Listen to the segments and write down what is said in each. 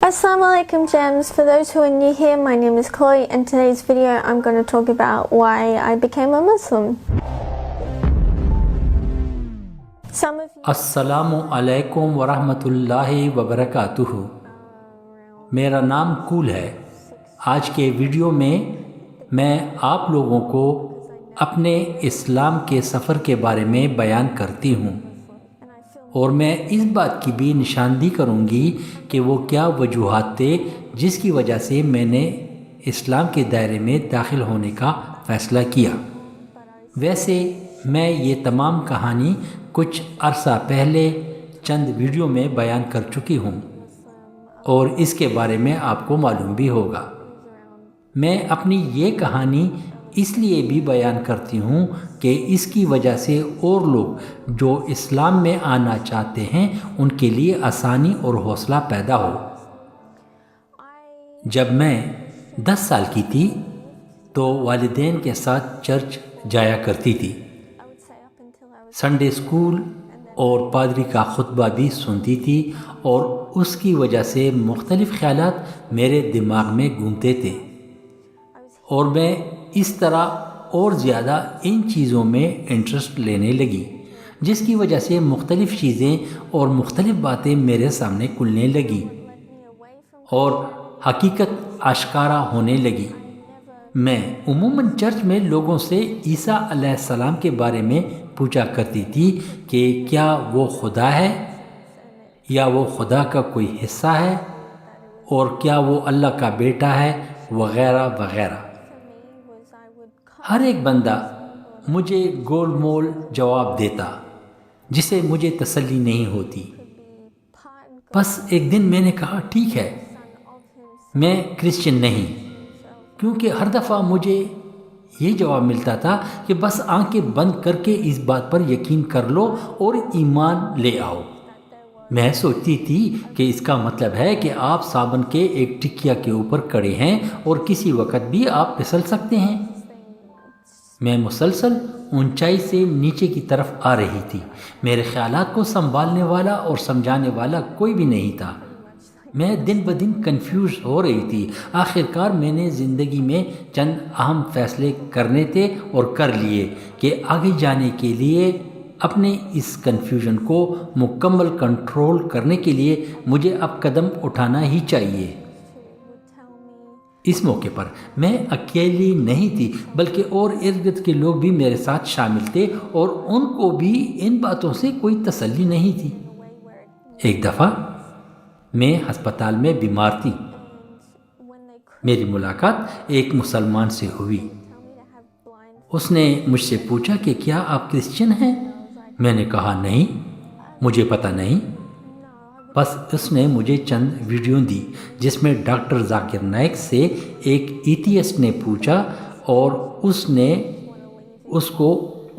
Assalamu alaikum gems. For those who are new here, my name is Chloe and today's video I'm going to talk about why I became a Muslim. Some of you अस्सलामु अलैकुम वरहमतुल्लाहि वबरकातुहू। मेरा नाम cool है। आज के video में मैं आप लोगों को अपने इस्लाम के सफ़र के बारे में बयान करती हूँ और मैं इस बात की भी निशानदी करूँगी कि वो क्या वजूहात थे जिसकी वजह से मैंने इस्लाम के दायरे में दाखिल होने का फ़ैसला किया। वैसे मैं ये तमाम कहानी कुछ अरसा पहले चंद वीडियो में बयान कर चुकी हूँ और इसके बारे में आपको मालूम भी होगा। मैं अपनी ये कहानी इसलिए भी बयान करती हूँ कि इसकी वजह से और लोग जो इस्लाम में आना चाहते हैं उनके लिए आसानी और हौसला पैदा हो। जब मैं 10 साल की थी तो वालिदैन के साथ चर्च जाया करती थी। संडे स्कूल और पादरी का खुतबा भी सुनती थी और उसकी वजह से मुख्तलिफ़ ख़यालात मेरे दिमाग में घूमते थे और मैं इस तरह और ज़्यादा इन चीज़ों में इंटरेस्ट लेने लगी, जिसकी वजह से मुख्तलिफ़ चीज़ें और मुख्तलिफ़ बातें मेरे सामने खुलने लगी और हकीकत आश्कारा होने लगी। मैं उमूमन चर्च में लोगों से ईसा अलैहिस्सलाम के बारे में पूछा करती थी कि क्या वो खुदा है या वो खुदा का कोई हिस्सा है और क्या वो अल्लाह का बेटा है वग़ैरह वग़ैरह। हर एक बंदा मुझे गोल मोल जवाब देता जिसे मुझे तसल्ली नहीं होती। बस एक दिन मैंने कहा ठीक है, मैं क्रिश्चियन नहीं, क्योंकि हर दफ़ा मुझे ये जवाब मिलता था कि बस आंखें बंद करके इस बात पर यकीन कर लो और ईमान ले आओ। मैं सोचती थी कि इसका मतलब है कि आप साबन के एक टिकिया के ऊपर खड़े हैं और किसी वक्त भी आप फिसल सकते हैं। मैं मुसलसल ऊंचाई से नीचे की तरफ आ रही थी। मेरे ख्यालात को संभालने वाला और समझाने वाला कोई भी नहीं था। मैं दिन ब दिन कंफ्यूज हो रही थी। आखिरकार मैंने ज़िंदगी में चंद अहम फैसले करने थे और कर लिए कि आगे जाने के लिए अपने इस कन्फ्यूजन को मुकम्मल कंट्रोल करने के लिए मुझे अब कदम उठाना ही चाहिए। इस मौके पर मैं अकेली नहीं थी, बल्कि और इर्द गिर्द के लोग भी मेरे साथ शामिल थे और उनको भी इन बातों से कोई तसल्ली नहीं थी। एक दफ़ा मैं अस्पताल में बीमार थी। मेरी मुलाकात एक मुसलमान से हुई। उसने मुझसे पूछा कि क्या आप क्रिश्चियन हैं? मैंने कहा नहीं, मुझे पता नहीं। बस उसने मुझे चंद वीडियो दी जिसमें डॉक्टर जाकिर नाइक से एक एथियस्ट ने पूछा और उसने उसको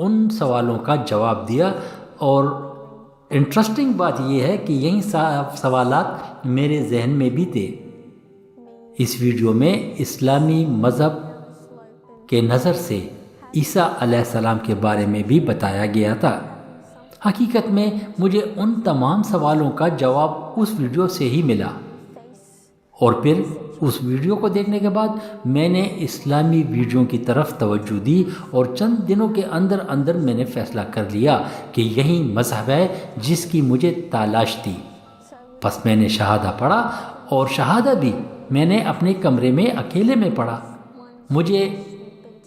उन सवालों का जवाब दिया। और इंटरेस्टिंग बात यह है कि यही सवालात मेरे जहन में भी थे। इस वीडियो में इस्लामी मज़हब के नज़र से ईसा अलैहिस्सलाम के बारे में भी बताया गया था। हकीकत में मुझे उन तमाम सवालों का जवाब उस वीडियो से ही मिला और फिर उस वीडियो को देखने के बाद मैंने इस्लामी वीडियो की तरफ तवज्जो दी और चंद दिनों के अंदर अंदर मैंने फ़ैसला कर लिया कि यही मज़हब है जिसकी मुझे तलाश थी। बस मैंने शहादा पढ़ा और शहादा भी मैंने अपने कमरे में अकेले में पढ़ा। मुझे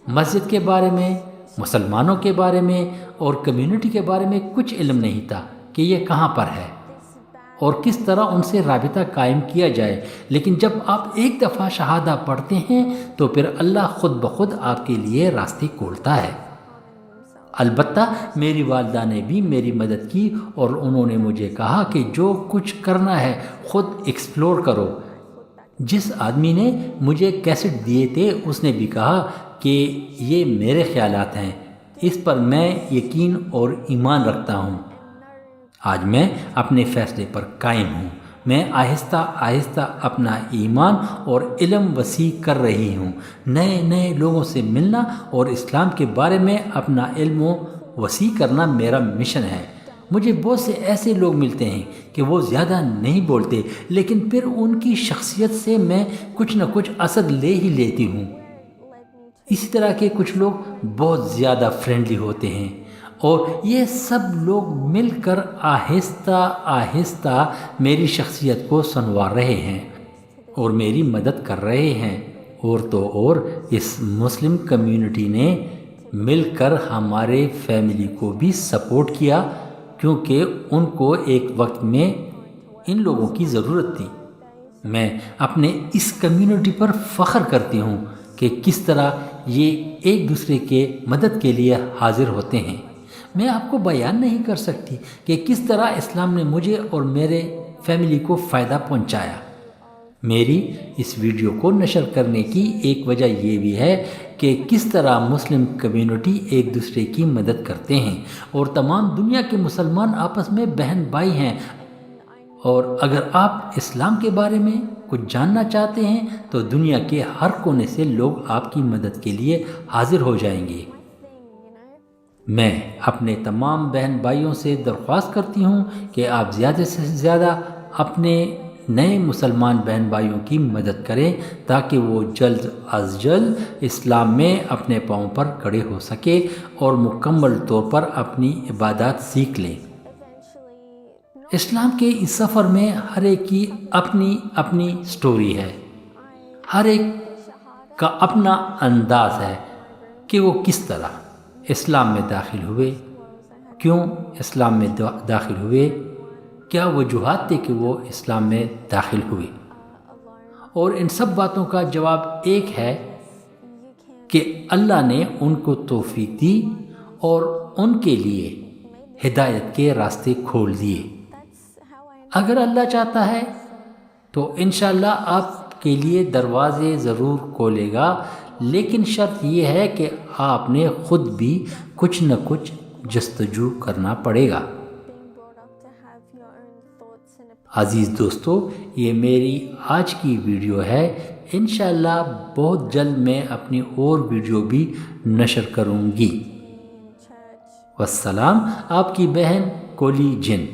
मस्जिद के बारे में, मुसलमानों के बारे में और कम्युनिटी के बारे में कुछ इल्म नहीं था कि ये कहाँ पर है और किस तरह उनसे राबिता कायम किया जाए। लेकिन जब आप एक दफ़ा शहादा पढ़ते हैं तो फिर अल्लाह ख़ुद ब खुद आपके लिए रास्ते खोलता है। अलबत्ता मेरी वालिदा ने भी मेरी मदद की और उन्होंने मुझे कहा कि जो कुछ करना है ख़ुद एक्सप्लोर करो। जिस आदमी ने मुझे कैसेट दिए थे उसने भी कहा कि ये मेरे ख्यालात हैं, इस पर मैं यकीन और ईमान रखता हूँ। आज मैं अपने फ़ैसले पर कायम हूँ। मैं आहिस्ता आहिस्ता अपना ईमान और इल्म वसी कर रही हूँ। नए नए लोगों से मिलना और इस्लाम के बारे में अपना इल्म वसी करना मेरा मिशन है। مجھے بہت سے ایسے لوگ ملتے ہیں کہ وہ زیادہ نہیں بولتے، لیکن پھر ان کی شخصیت سے میں کچھ نہ کچھ اثر لے ہی لیتی ہوں۔ اسی طرح کے کچھ لوگ بہت زیادہ فرینڈلی ہوتے ہیں، اور یہ سب لوگ مل کر آہستہ آہستہ میری شخصیت کو سنوار رہے ہیں اور میری مدد کر رہے ہیں۔ اور تو اور اس مسلم کمیونٹی نے مل کر ہمارے فیملی کو بھی سپورٹ کیا، کیونکہ ان کو ایک وقت میں ان لوگوں کی ضرورت تھی۔ میں اپنے اس کمیونٹی پر فخر کرتی ہوں کہ کس طرح یہ ایک دوسرے کے مدد کے لیے حاضر ہوتے ہیں۔ میں آپ کو بیان نہیں کر سکتی کہ کس طرح اسلام نے مجھے اور میرے فیملی کو فائدہ پہنچایا۔ میری اس ویڈیو کو نشر کرنے کی ایک وجہ یہ بھی ہے کہ کس طرح مسلم کمیونٹی ایک دوسرے کی مدد کرتے ہیں، اور تمام دنیا کے مسلمان آپس میں بہن بھائی ہیں۔ اور اگر آپ اسلام کے بارے میں کچھ جاننا چاہتے ہیں تو دنیا کے ہر کونے سے لوگ آپ کی مدد کے لیے حاضر ہو جائیں گے۔ میں اپنے تمام بہن بھائیوں سے درخواست کرتی ہوں کہ آپ زیادہ سے زیادہ اپنے نئے مسلمان بہن بھائیوں کی مدد کریں، تاکہ وہ جلد از جلد اسلام میں اپنے پاؤں پر کھڑے ہو سکے اور مکمل طور پر اپنی عبادات سیکھ لیں۔ اسلام کے اس سفر میں ہر ایک کی اپنی اپنی سٹوری ہے، ہر ایک کا اپنا انداز ہے کہ وہ کس طرح اسلام میں داخل ہوئے، کیوں اسلام میں داخل ہوئے، کیا وجوہات تھے کہ وہ اسلام میں داخل ہوئے۔ اور ان سب باتوں کا جواب ایک ہے کہ اللہ نے ان کو توفیق دی اور ان کے لیے ہدایت کے راستے کھول دیے۔ اگر اللہ چاہتا ہے تو انشاءاللہ آپ کے لیے دروازے ضرور کھولے گا، لیکن شرط یہ ہے کہ آپ نے خود بھی کچھ نہ کچھ جستجو کرنا پڑے گا۔ عزیز دوستو، یہ میری آج کی ویڈیو ہے۔ انشاءاللہ بہت جلد میں اپنی اور ویڈیو بھی نشر کروں گی۔ والسلام، آپ کی بہن کولی جن۔